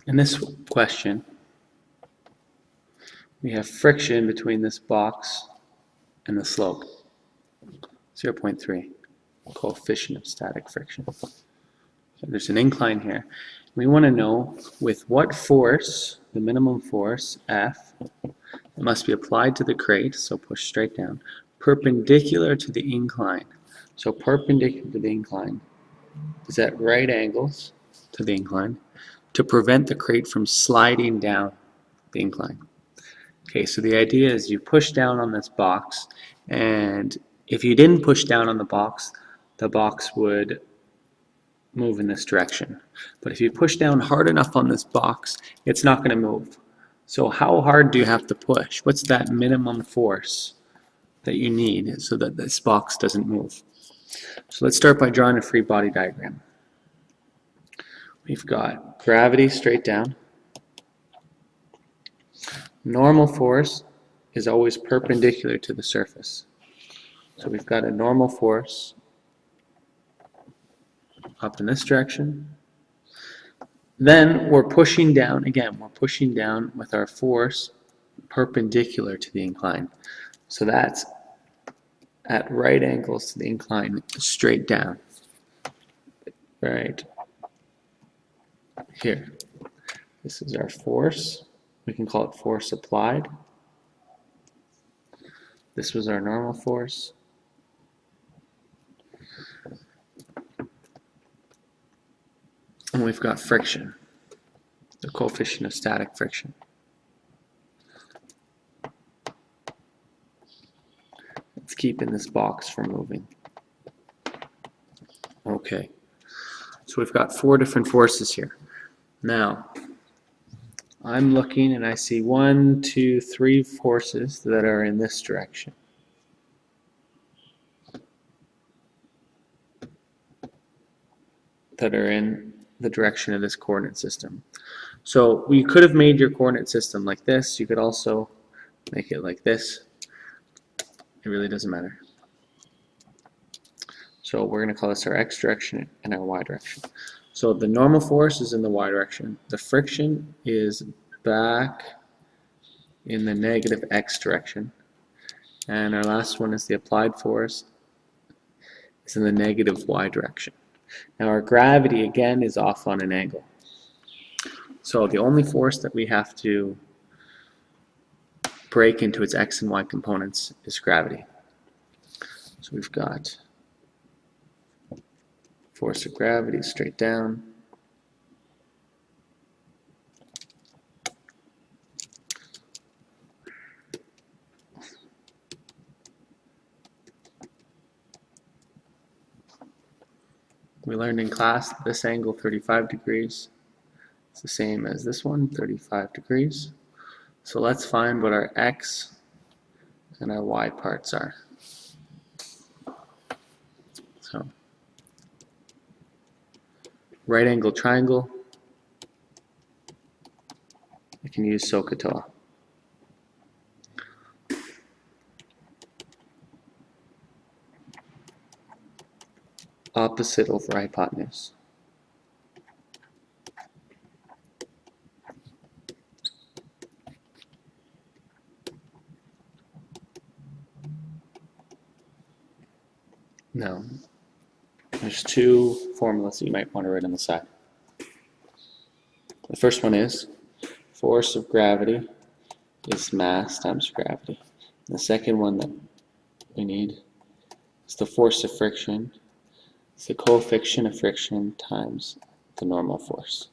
In this question, we have friction between this box and the slope, 0.3, coefficient of static friction. So there's an incline here. We want to know with what force, the minimum force, F, it must be applied to the crate, so push straight down, perpendicular to the incline. So perpendicular to the incline is at right angles to the incline to prevent the crate from sliding down the incline. Okay, so the idea is you push down on this box, and if you didn't push down on the box would move in this direction. But if you push down hard enough on this box, it's not going to move. So how hard do you have to push? What's that minimum force that you need so that this box doesn't move? So let's start by drawing a free body diagram. We've got gravity straight down. Normal force is always perpendicular to the surface. So we've got a normal force up in this direction. Then we're pushing down, again, we're pushing down with our force perpendicular to the incline. So that's at right angles to the incline, straight down. Right here. This is our force. We can call it force applied. This was our normal force. And we've got friction, the coefficient of static friction. It's keeping this box from moving. Okay, so we've got 4 different forces here. Now, I'm looking and I see 1, 2, 3 forces that are in this direction. That are in the direction of this coordinate system. So we could have made your coordinate system like this. You could also make it like this. It really doesn't matter. So we're going to call this our x direction and our y direction. So the normal force is in the y direction. The friction is back in the negative x direction. And our last one is the applied force is in the negative y direction. Now our gravity again is off on an angle. So the only force that we have to break into its x and y components is gravity. So we've got force of gravity straight down. We learned in class that this angle, 35 degrees, is the same as this one, 35 degrees. So let's find what our x and our y parts are. So, right angle triangle, I can use SOHCAHTOA. Opposite over hypotenuse. Now, there's 2 formulas that you might want to write on the side. The first one is force of gravity is mass times gravity. And the second one that we need is the force of friction. It's the coefficient of friction times the normal force.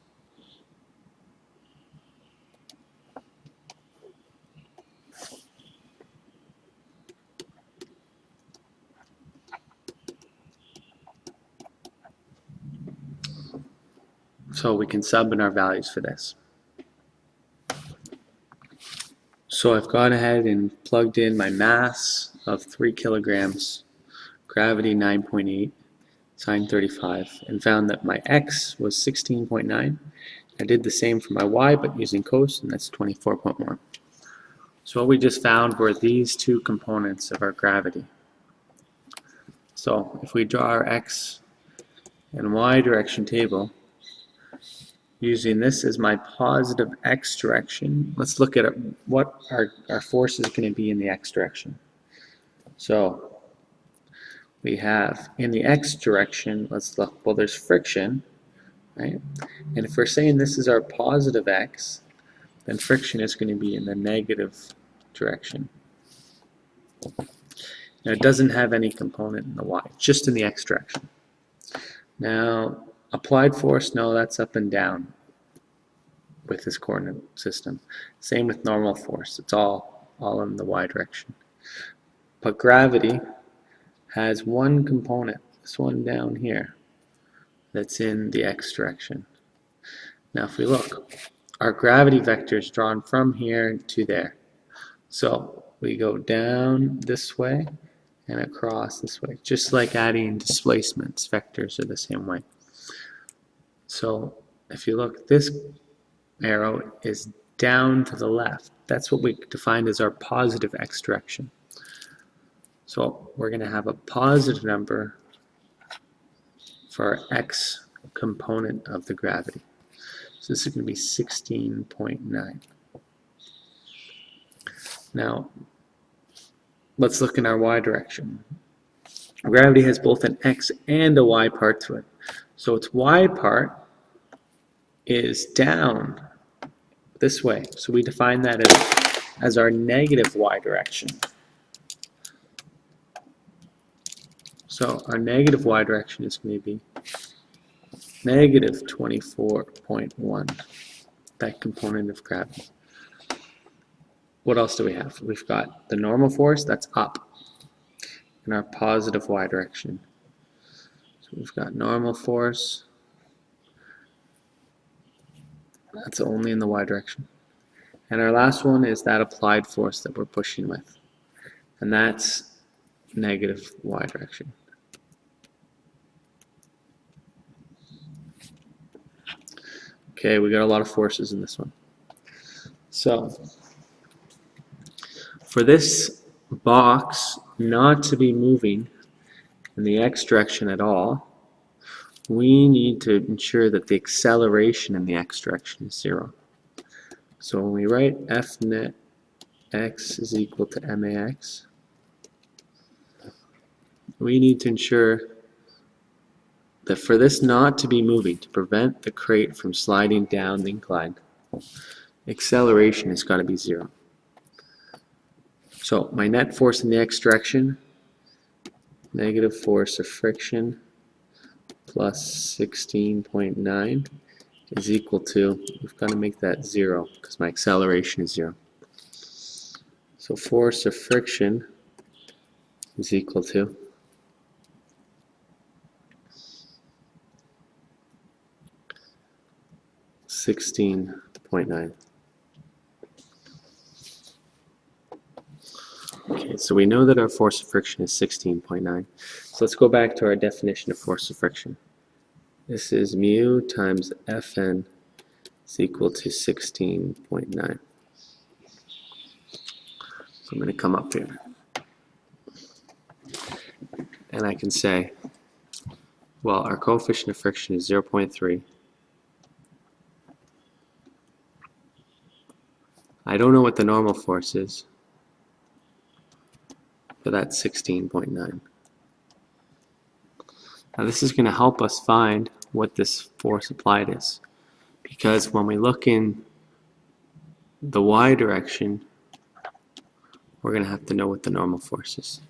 So we can sub in our values for this. So I've gone ahead and plugged in my mass of 3 kilograms, gravity 9.8, sine 35, and found that my x was 16.9. I did the same for my y, but using cos, and that's 24.1. So what we just found were these 2 components of our gravity. So if we draw our x and y direction table, using this as my positive x direction, let's look at what our force is going to be in the x direction. So we have in the x direction, let's look, well, there's friction, right? And if we're saying this is our positive x, then friction is going to be in the negative direction. Now it doesn't have any component in the y, just in the x direction. Now applied force, no, that's up and down with this coordinate system. Same with normal force, it's all in the y direction. But gravity has one component, this one down here, that's in the x direction. Now if we look, our gravity vector is drawn from here to there. So we go down this way and across this way, just like adding displacements. Vectors are the same way. So if you look, this arrow is down to the left. That's what we defined as our positive x direction. So we're going to have a positive number for our x component of the gravity. So this is going to be 16.9. Now, let's look in our y direction. Gravity has both an x and a y part to it. So its y part is down this way. So we define that as our negative y direction. So our negative y direction is going to be negative 24.1, that component of gravity. What else do we have? We've got the normal force, that's up in our positive y direction. So we've got normal force, that's only in the y direction. And our last one is that applied force that we're pushing with, and that's negative y direction. Okay, we got a lot of forces in this one. So for this box not to be moving in the x direction at all, we need to ensure that the acceleration in the x direction is 0. So when we write F net x is equal to max, we need to ensure that for this not to be moving, to prevent the crate from sliding down the incline, acceleration has got to be 0. So my net force in the x direction, negative force of friction plus 16.9 is equal to, we've got to make that 0 because my acceleration is 0. So force of friction is equal to 16.9. Okay, so we know that our force of friction is 16.9. So let's go back to our definition of force of friction. This is mu times Fn is equal to 16.9. So I'm going to come up here. And I can say, well, our coefficient of friction is 0.3. I don't know what the normal force is, but that's 16.9. Now this is going to help us find what this force applied is, because when we look in the y direction, we're going to have to know what the normal force is.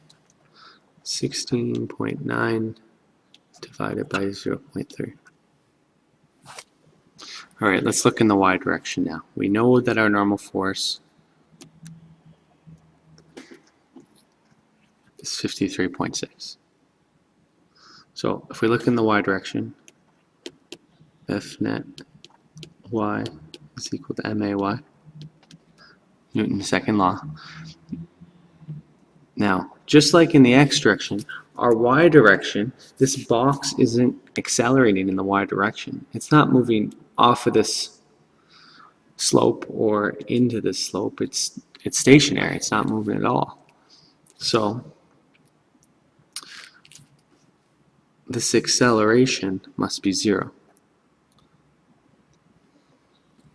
16.9 divided by 0.3. Alright, let's look in the y direction now. We know that our normal force is 53.6. So if we look in the y direction, F net y is equal to may, Newton's second law. Now, just like in the x direction, our y direction, this box isn't accelerating in the y direction. It's not moving off of this slope or into this slope. It's stationary. It's not moving at all. So this acceleration must be 0.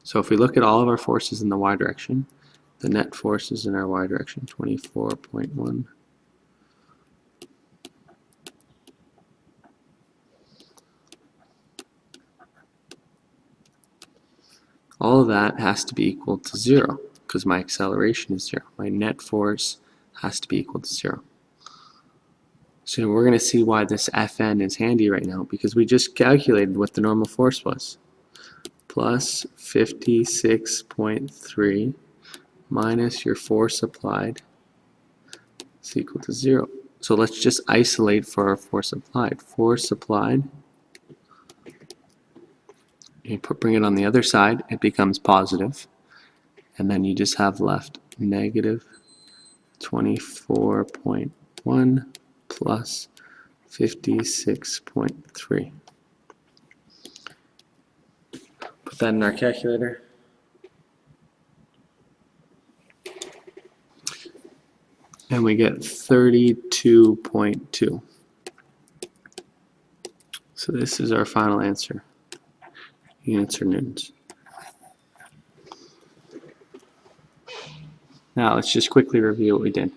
So if we look at all of our forces in the y direction, the net forces in our y direction, 24.1. All of that has to be equal to 0 because my acceleration is 0. My net force has to be equal to 0. So we're going to see why this Fn is handy right now, because we just calculated what the normal force was. Plus 56.3 minus your force applied is equal to 0. So let's just isolate for our force applied. Force applied, you bring it on the other side, it becomes positive, and then you just have left negative 24.1 plus 56.3. Put that in our calculator. And we get 32.2. So this is our final answer. Units are newtons. Now let's just quickly review what we did.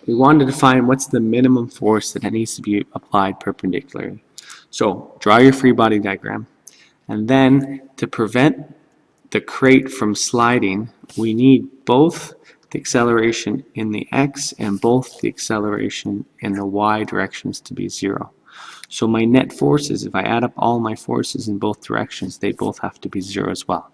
We wanted to find what's the minimum force that needs to be applied perpendicularly. So draw your free body diagram, and then to prevent the crate from sliding, we need both the acceleration in the x and both the acceleration in the y directions to be 0. So my net forces, if I add up all my forces in both directions, they both have to be 0 as well.